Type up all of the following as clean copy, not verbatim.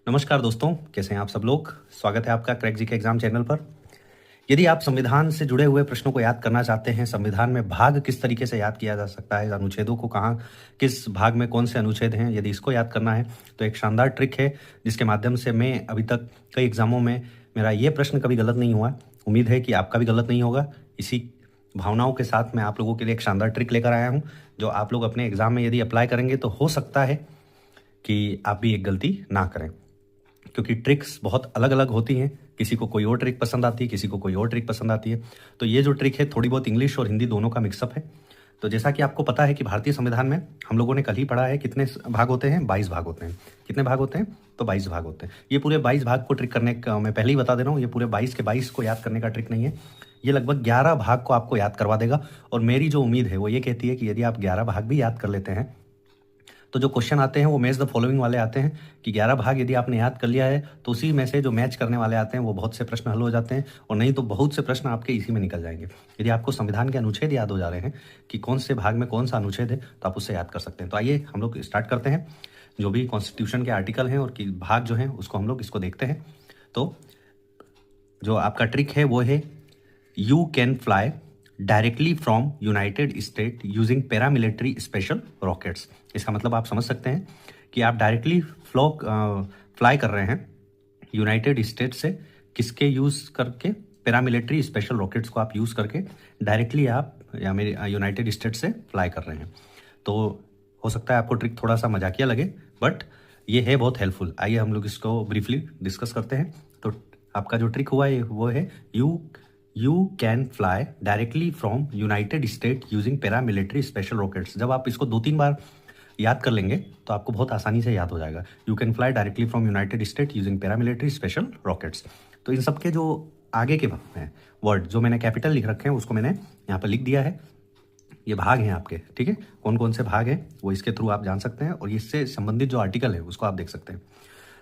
नमस्कार दोस्तों, कैसे हैं आप सब लोग। स्वागत है आपका क्रैक जीके एग्जाम चैनल पर। यदि आप संविधान से जुड़े हुए प्रश्नों को याद करना चाहते हैं, संविधान में भाग किस तरीके से याद किया जा सकता है, अनुच्छेदों को कहाँ किस भाग में कौन से अनुच्छेद हैं, यदि इसको याद करना है तो एक शानदार ट्रिक है जिसके माध्यम से मैं अभी तक कई एग्जामों में मेरा ये प्रश्न कभी गलत नहीं हुआ। उम्मीद है कि आपका भी गलत नहीं होगा। इसी भावनाओं के साथ मैं आप लोगों के लिए एक शानदार ट्रिक लेकर आया हूँ, जो आप लोग अपने एग्जाम में यदि अप्लाई करेंगे तो हो सकता है कि आप भी एक गलती ना करें, क्योंकि ट्रिक्स बहुत अलग अलग होती हैं। किसी को कोई और ट्रिक पसंद आती है, किसी को कोई और ट्रिक पसंद आती है। तो ये जो ट्रिक है थोड़ी बहुत इंग्लिश और हिंदी दोनों का मिक्सअप है। तो जैसा कि आपको पता है कि भारतीय संविधान में हम लोगों ने कल ही पढ़ा है कितने भाग होते हैं, 22 भाग होते हैं। कितने भाग होते हैं? तो 22 भाग होते हैं। ये पूरे 22 भाग को ट्रिक करने का मैं पहले ही बता दे रहा हूँ, ये पूरे 22 के 22 को याद करने का ट्रिक नहीं है। ये लगभग 11 भाग को आपको याद करवा देगा। और मेरी जो उम्मीद है वो ये कहती है कि यदि आप 11 भाग भी याद कर लेते हैं तो जो क्वेश्चन आते हैं वो मैच द फॉलोइंग वाले आते हैं कि 11 भाग यदि आपने याद कर लिया है तो उसी में से जो मैच करने वाले आते हैं वो बहुत से प्रश्न हल हो जाते हैं, और नहीं तो बहुत से प्रश्न आपके इसी में निकल जाएंगे। यदि आपको संविधान के अनुच्छेद याद हो जा रहे हैं कि कौन से भाग में कौन सा अनुच्छेद है तो आप उससे याद कर सकते हैं। तो आइए हम लोग स्टार्ट करते हैं। जो भी कॉन्स्टिट्यूशन के आर्टिकल हैं और कि भाग जो हैं उसको हम लोग इसको देखते हैं। तो जो आपका ट्रिक है वो है you can fly directly from United state using paramilitary special rockets. इसका मतलब आप समझ सकते हैं कि आप डायरेक्टली फ्लाई कर रहे हैं यूनाइटेड स्टेट से, किसके यूज़ करके? पैरामिलिट्री स्पेशल रॉकेट्स को आप यूज़ करके डायरेक्टली आप या मेरे यूनाइटेड स्टेट से फ्लाई कर रहे हैं। तो हो सकता है आपको ट्रिक थोड़ा सा मजाकिया लगे, बट ये है बहुत हेल्पफुल। आइए हम लोग इसको ब्रीफली डिस्कस करते हैं। तो आपका जो ट्रिक हुआ है वो है you can fly directly from United state using paramilitary special rockets. जब आप इसको 2-3 बार याद कर लेंगे तो आपको बहुत आसानी से याद हो जाएगा। You can fly directly from United state using paramilitary special rockets. तो इन सब के जो आगे के हैं वर्ड जो मैंने कैपिटल लिख रखे हैं उसको मैंने यहाँ पर लिख दिया है। ये भाग हैं आपके, ठीक है। कौन कौन से भाग हैं वो इसके थ्रू आप जान सकते हैं, और इससे संबंधित जो आर्टिकल है उसको आप देख सकते हैं।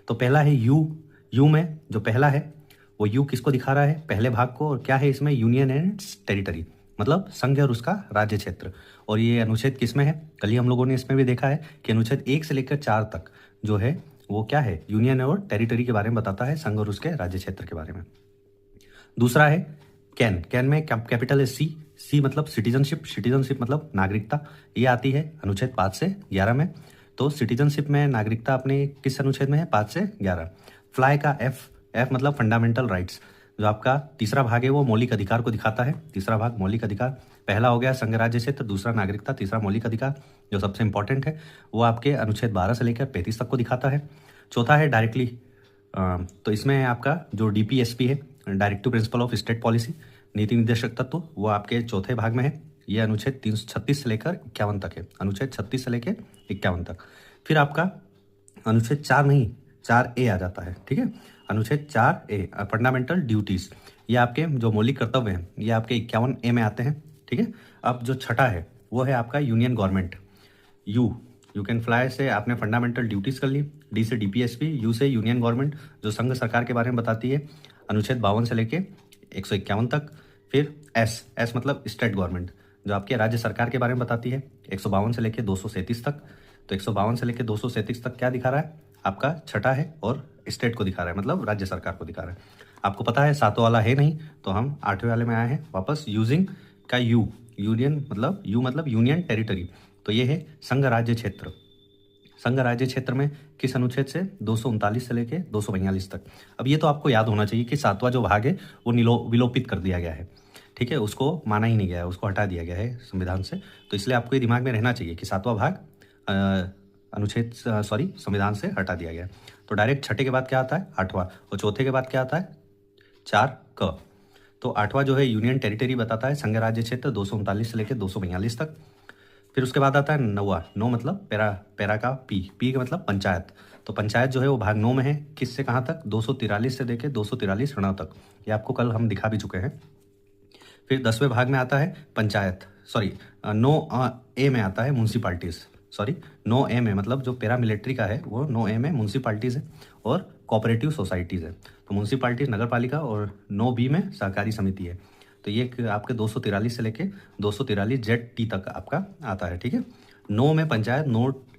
तो पहला है यू में जो पहला है वो यू किसको दिखा रहा है? पहले भाग को। और क्या है इसमें? यूनियन एंड टेरिटरी, मतलब संघ और उसका राज्य क्षेत्र। और ये अनुच्छेद किस में है? कल ही हम लोगों ने इसमें भी देखा है कि अनुच्छेद 1 से लेकर 4 तक जो है वो क्या है? यूनियन और टेरिटरी के बारे में बताता है, संघ और उसके राज्य क्षेत्र के बारे में। दूसरा है कैन में कैपिटल है सी मतलब सिटीजनशिप मतलब नागरिकता। ये आती है अनुच्छेद 5 से 11 में। तो सिटीजनशिप में नागरिकता अपने किस अनुच्छेद में है? 5 से 11। फ्लाई का एफ मतलब फंडामेंटल राइट्स। जो आपका तीसरा भाग है वो मौलिक अधिकार को दिखाता है। तीसरा भाग मौलिक अधिकार। पहला हो गया संघ राज्य क्षेत्र, दूसरा नागरिकता, तीसरा मौलिक अधिकार। जो सबसे इंपॉर्टेंट है वो आपके अनुच्छेद 12 से लेकर 35 तक को दिखाता है। चौथा है डायरेक्टली। तो इसमें आपका जो DPSP है, directive principle of state policy, नीति निर्देशक तत्व, वो आपके चौथे भाग में है। ये अनुच्छेद 336 से लेकर 51 तक है। अनुच्छेद 36 से लेकर 51 तक। फिर आपका अनुच्छेद 4 नहीं 4A आ जाता है, ठीक है। अनुच्छेद 4A फंडामेंटल ड्यूटीज, ये आपके जो मौलिक कर्तव्य हैं ये आपके 51A में आते हैं, ठीक है। अब जो छठा है वो है आपका union government. You can fly से आपने फंडामेंटल ड्यूटीज कर ली, डी से DPSP, यू से यूनियन गवर्नमेंट जो संघ सरकार के बारे में बताती है, अनुच्छेद 52 से लेके 151 तक। फिर एस मतलब स्टेट गवर्नमेंट जो आपके राज्य सरकार के बारे में बताती है, 152 से लेके 237 तक। तो 152 से लेके 237 तक क्या दिखा रहा है? आपका छठा है और स्टेट को दिखा रहा है, मतलब राज्य सरकार को दिखा रहा है। आपको पता है 7वां वाला है नहीं, तो हम 8वें वाले में आए हैं वापस। यूजिंग का यूनियन मतलब यूनियन टेरिटरी। तो ये है संघ राज्य क्षेत्र। संघ राज्य क्षेत्र में किस अनुच्छेद से? 239 से लेके 242 तक। अब ये तो आपको याद होना चाहिए कि 7वां जो भाग है वो विलोपित कर दिया गया है, ठीक है। उसको माना ही नहीं गया है, उसको हटा दिया गया है संविधान से। तो इसलिए आपको ये दिमाग में रहना चाहिए कि 7वां भाग संविधान से हटा दिया गया है। तो डायरेक्ट छठे के बाद क्या आता है? 8वां। और चौथे के बाद क्या आता है? 4 तो 8वां जो है यूनियन टेरिटरी बताता है, संघ राज्य क्षेत्र 239 से लेकर 242 तक। फिर उसके बाद आता है 9वां। 9 मतलब पैरा का पी का मतलब पंचायत। तो पंचायत जो है वो भाग 9 में है, किस से कहाँ तक? 243 से लेकर 243 तक। ये आपको कल हम दिखा भी चुके हैं। फिर 10वें भाग में आता है पंचायत, 9A में आता है म्यूनसिपाल्टीज। 9A में मतलब जो पैरामिलिट्री का है वो 9A में म्यूनसिपाल्टीज है और कोऑपरेटिव सोसाइटीज़ है। तो म्यूनसिपाल्टीज नगर पालिका, और 9B में सहकारी समिति है। तो ये आपके 243 से लेके 243 ZT तक आपका आता है, ठीक है। 9 में पंचायत,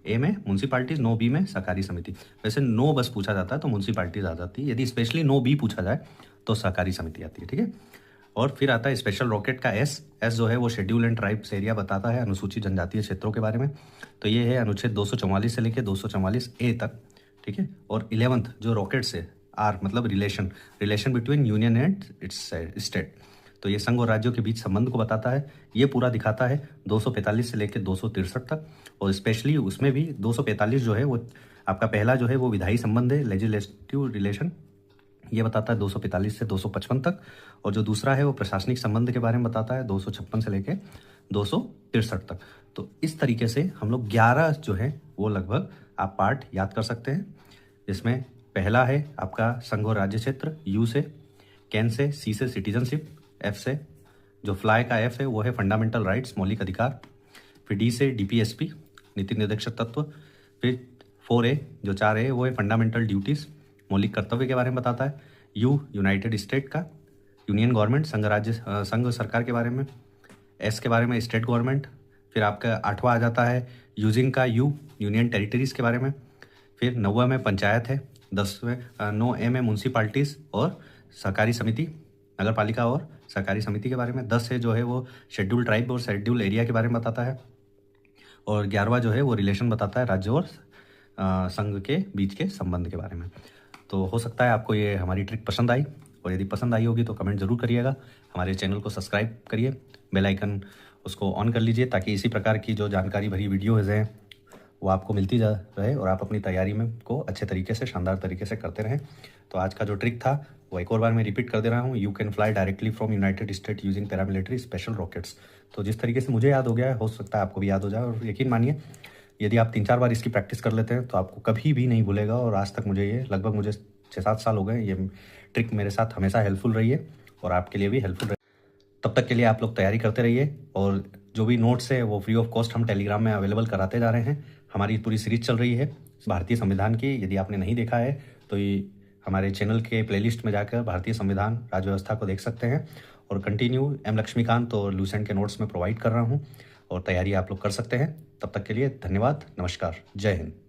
ए में म्यूनसिपालिटीज, नो बी में सहकारी समिति। वैसे नो बस पूछा जाता है तो म्यूनसिपालिटीज आ जाती है, यदि स्पेशली नो बी पूछा जाए तो सहकारी समिति आती है, ठीक है। और फिर आता है स्पेशल रॉकेट का एस जो है वो शेड्यूल एंड ट्राइब्स एरिया बताता है, अनुसूचित जनजातीय क्षेत्रों के बारे में। तो ये है अनुच्छेद 244 से लेकर 244 ए तक, ठीक है। और 11th जो रॉकेट से आर मतलब relation between union and it's state, तो ये संघ और राज्यों के बीच संबंध को बताता है। ये पूरा दिखाता है 245 से लेकर 263 तक। और स्पेशली उसमें भी 245 जो है वो आपका पहला जो है वो विधायी संबंध है, लेजिस्लेटिव रिलेशन, ये बताता है 245 से 255 तक। और जो दूसरा है वो प्रशासनिक संबंध के बारे में बताता है 256 से लेकर 263 तक। तो इस तरीके से हम लोग 11 जो है वो लगभग आप पार्ट याद कर सकते हैं, जिसमें पहला है आपका संघ और राज्य क्षेत्र, यू से, कैन से, सी से सिटीजनशिप, एफ से जो फ्लाई का एफ है वो है फंडामेंटल राइट्स, मौलिक अधिकार। फिर डी से डीपीएसपी, नीति निर्देशक तत्व। फिर 4A जो 4A वो है फंडामेंटल ड्यूटीज, मौलिक कर्तव्य के बारे में बताता है। यू यूनाइटेड स्टेट का, यूनियन गवर्नमेंट, संघ सरकार के बारे में। एस के बारे में स्टेट गवर्नमेंट। फिर आपका 8वां आ जाता है यूजिंग का, यू यूनियन टेरिटरीज के बारे में। फिर 9वां में पंचायत है। 10वें 9A में म्यूनसिपालिटीज़ और सहकारी समिति, नगर पालिका और सहकारी समिति के बारे में। 10 है जो है वो शेड्यूल ट्राइब और शेड्यूल एरिया के बारे में बताता है। और 11वां जो है वो रिलेशन बताता है राज्य और संघ के बीच के संबंध के बारे में। तो हो सकता है आपको ये हमारी ट्रिक पसंद आई, और यदि पसंद आई होगी तो कमेंट ज़रूर करिएगा। हमारे चैनल को सब्सक्राइब करिए, बेल आइकन उसको ऑन कर लीजिए, ताकि इसी प्रकार की जो जानकारी भरी वीडियोज़ हैं वो आपको मिलती जा रहे और आप अपनी तैयारी में को अच्छे तरीके से, शानदार तरीके से करते रहें। तो आज का जो ट्रिक था वो एक और बार मैं रिपीट कर दे रहा हूँ, you can fly directly from United state using paramilitary special rockets. तो जिस तरीके से मुझे याद हो गया है, हो सकता है आपको भी याद हो जाए। और यकीन मानिए यदि आप 3-4 बार इसकी प्रैक्टिस कर लेते हैं तो आपको कभी भी नहीं भूलेगा। और आज तक मुझे ये लगभग 6-7 साल हो गए, ये ट्रिक मेरे साथ हमेशा हेल्पफुल रही है और आपके लिए भी हेल्पफुल रही। तब तक के लिए आप लोग तैयारी करते रहिए, और जो भी नोट्स है वो फ्री ऑफ कॉस्ट हम टेलीग्राम में अवेलेबल कराते जा रहे हैं। हमारी पूरी सीरीज चल रही है भारतीय संविधान की, यदि आपने नहीं देखा है तो ये हमारे चैनल के प्लेलिस्ट में जाकर भारतीय संविधान राज्य व्यवस्था को देख सकते हैं। और कंटिन्यू एम लक्ष्मीकांत और लूसेंट के नोट्स में प्रोवाइड कर रहा हूँ, और तैयारी आप लोग कर सकते हैं। तब तक के लिए धन्यवाद, नमस्कार, जय हिंद।